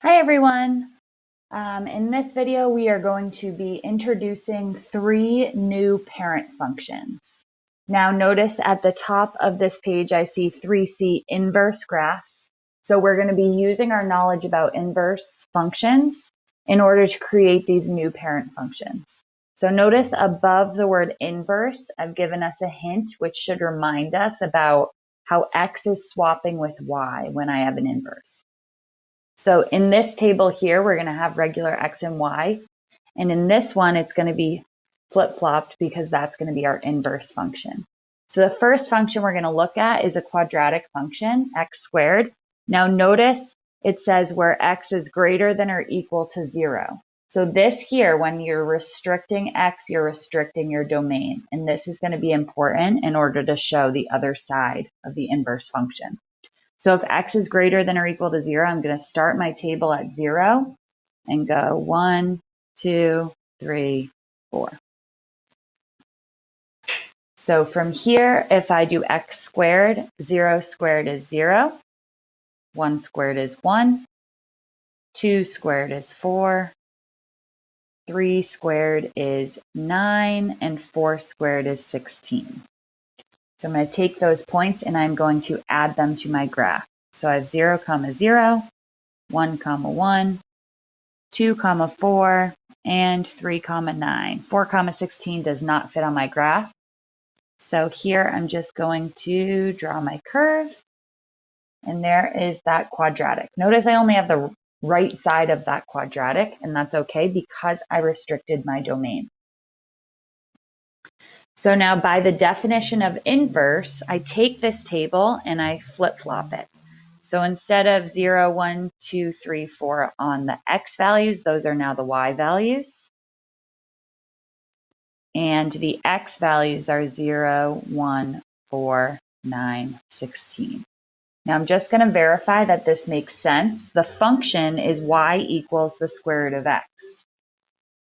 Hi everyone! In this video we are going to be introducing three new parent functions. Now notice at the top of this page I see 3C inverse graphs. So we're going to be using our knowledge about inverse functions in order to create these new parent functions. So notice above the word inverse I've given us a hint which should remind us about how x is swapping with y when I have an inverse. So in this table here, we're going to have regular x and y. And in this one, it's going to be flip-flopped because that's going to be our inverse function. So the first function we're going to look at is a quadratic function, x squared. Now notice it says where x is greater than or equal to 0. So this here, when you're restricting x, you're restricting your domain. And this is going to be important in order to show the other side of the inverse function. So if x is greater than or equal to 0, I'm going to start my table at 0 and go 1, 2, 3, 4. So from here, if I do x squared, 0 squared is 0, 1 squared is 1, 2 squared is 4, 3 squared is 9, and 4 squared is 16. So I'm going to take those points and I'm going to add them to my graph. So I have 0, 0, 1, 1, 2, 4, and 3, 9. 4, 16 does not fit on my graph. So here I'm just going to draw my curve, and there is that quadratic. Notice I only have the right side of that quadratic, and that's okay because I restricted my domain. So now by the definition of inverse, I take this table and I flip-flop it. So instead of 0, 1, 2, 3, 4 on the x values, those are now the y values. And the x values are 0, 1, 4, 9, 16. Now I'm just going to verify that this makes sense. The function is y equals the square root of x.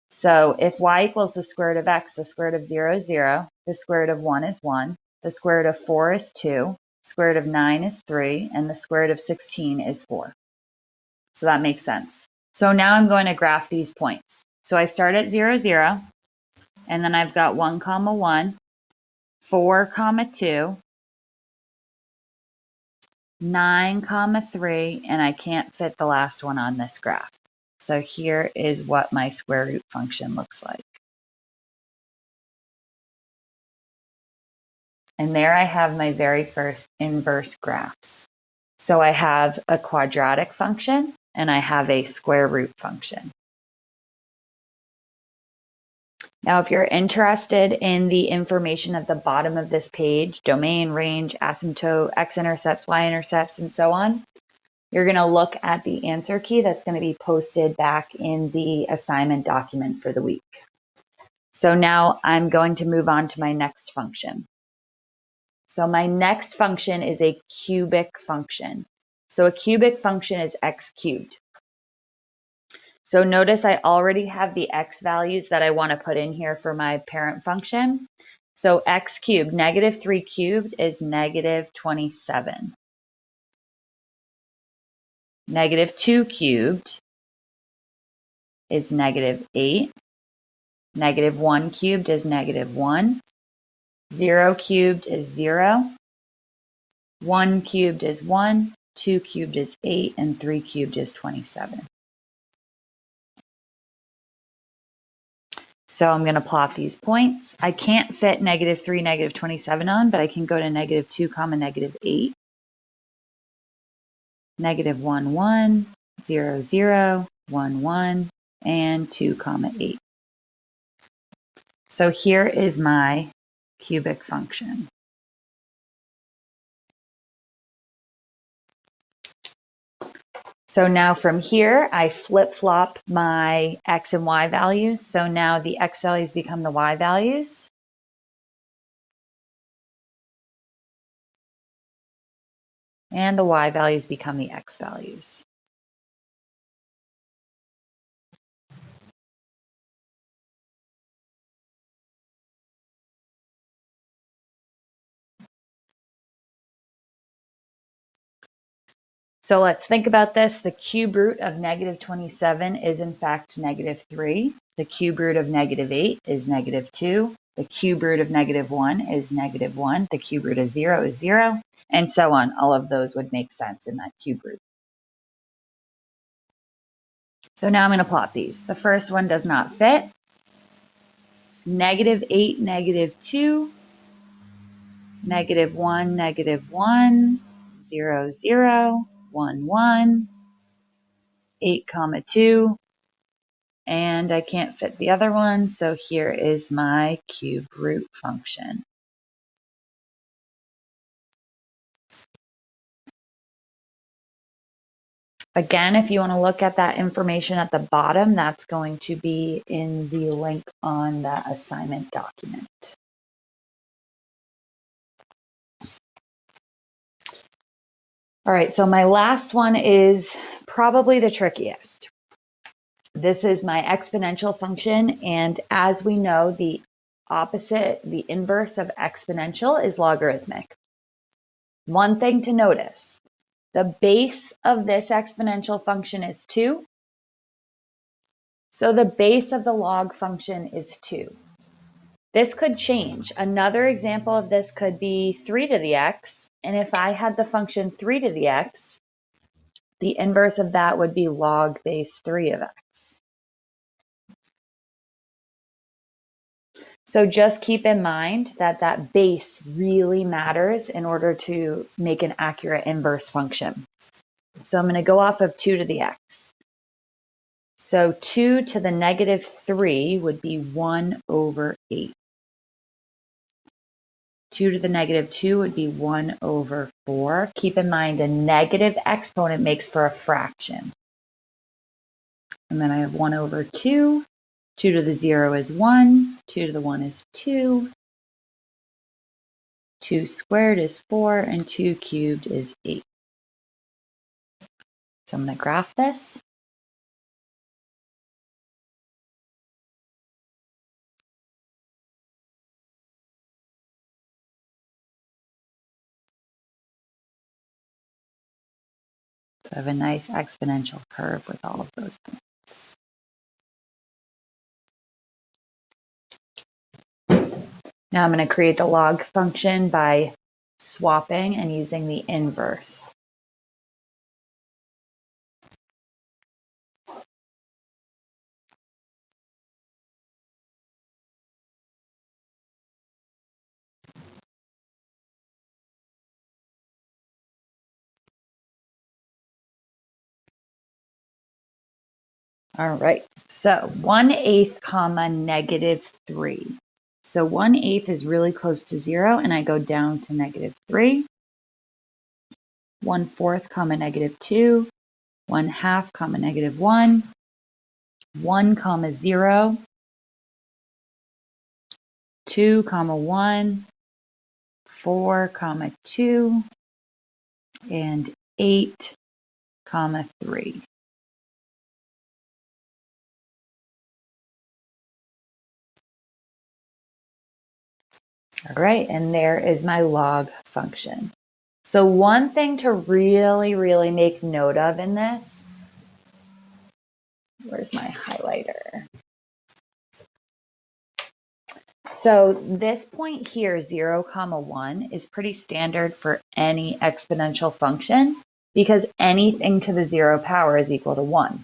So if y equals the square root of x, the square root of 0 is 0, the square root of 1 is 1, the square root of 4 is 2, square root of 9 is 3, and the square root of 16 is 4. So that makes sense. So now I'm going to graph these points. So I start at 0, 0, and then I've got 1, 1, 4, 2, 9, 3, and I can't fit the last one on this graph. So here is what my square root function looks like. And there I have my very first inverse graphs. So I have a quadratic function and I have a square root function. Now, if you're interested in the information at the bottom of this page, domain, range, asymptote, x-intercepts, y-intercepts, and so on, you're going to look at the answer key that's going to be posted back in the assignment document for the week. So now I'm going to move on to my next function. So my next function is a cubic function. So a cubic function is x cubed. So notice I already have the x values that I want to put in here for my parent function. So x cubed, negative 3 cubed is negative 27. Negative 2 cubed is negative 8. Negative 1 cubed is negative 1. 0 cubed is 0. 1 cubed is 1. 2 cubed is 8. And 3 cubed is 27. So I'm going to plot these points. I can't fit negative 3, negative 27 on, but I can go to negative 2, negative 8. Negative 1, 1, 0, 0, 1, 1, and 2, 8. So here is my cubic function. So now from here, I flip-flop my x and y values. So now the x values become the y values. And the y values become the x values. So let's think about this. The cube root of negative 27 is in fact negative 3. The cube root of negative 8 is negative 2. The cube root of negative 1 is negative 1. The cube root of 0 is 0, and so on. All of those would make sense in that cube root. So now I'm going to plot these. The first one does not fit. Negative 8, negative 2, negative 1, negative 1, 0, 0, 1, 1, 8, 2, and I can't fit the other one, so here is my cube root function. Again, if you want to look at that information at the bottom, that's going to be in the link on the assignment document. All right, so my last one is probably the trickiest. This is my exponential function, and as we know, the opposite, the inverse of exponential is logarithmic. One thing to notice, the base of this exponential function is 2, so the base of the log function is 2. This could change. Another example of this could be 3 to the x, and if I had the function 3 to the x, the inverse of that would be log base 3 of x. So just keep in mind that that base really matters in order to make an accurate inverse function. So I'm going to go off of 2 to the x. So 2 to the negative 3 would be 1 over 8. 2 to the negative 2 would be 1 over 4. Keep in mind a negative exponent makes for a fraction. And then I have 1 over 2. 2 to the 0 is 1. 2 to the 1 is 2. 2 squared is 4, and 2 cubed is 8. So I'm going to graph this. So I have a nice exponential curve with all of those points. Now I'm going to create the log function by swapping and using the inverse. All right, so 1/8 comma negative 3. So 1/8 is really close to 0, and I go down to negative 3. 1/4 comma negative 2. 1/2 comma negative 1. 1 comma 0. 2 comma 1. 4 comma 2. And 8 comma 3. All right, and there is my log function. So one thing to really make note of in this, where's my highlighter? So this point here, 0 comma 1, is pretty standard for any exponential function because anything to the 0 power is equal to 1.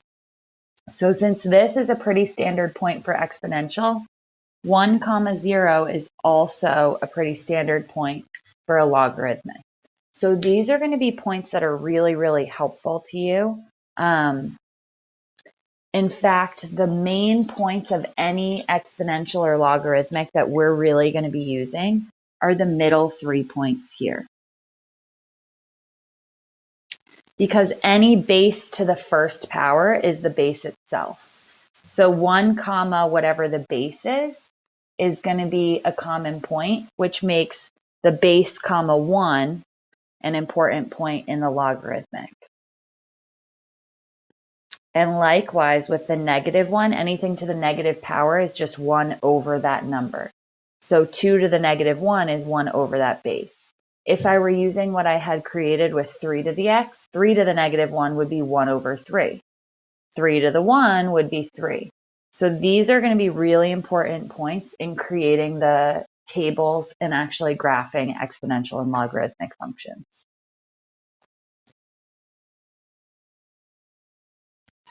So since this is a pretty standard point for exponential, 1 comma 0 is also a pretty standard point for a logarithmic. So these are going to be points that are really helpful to you. In fact, the main points of any exponential or logarithmic that we're really going to be using are the middle 3 points here. Because any base to the first power is the base itself. So 1 comma whatever the base is going to be a common point, which makes the base comma 1 an important point in the logarithmic. And likewise with the negative 1, anything to the negative power is just 1 over that number. So 2 to the negative 1 is 1 over that base. If I were using what I had created with 3 to the x, 3 to the negative 1 would be 1 over 3. 3 to the 1 would be 3. So these are going to be really important points in creating the tables and actually graphing exponential and logarithmic functions.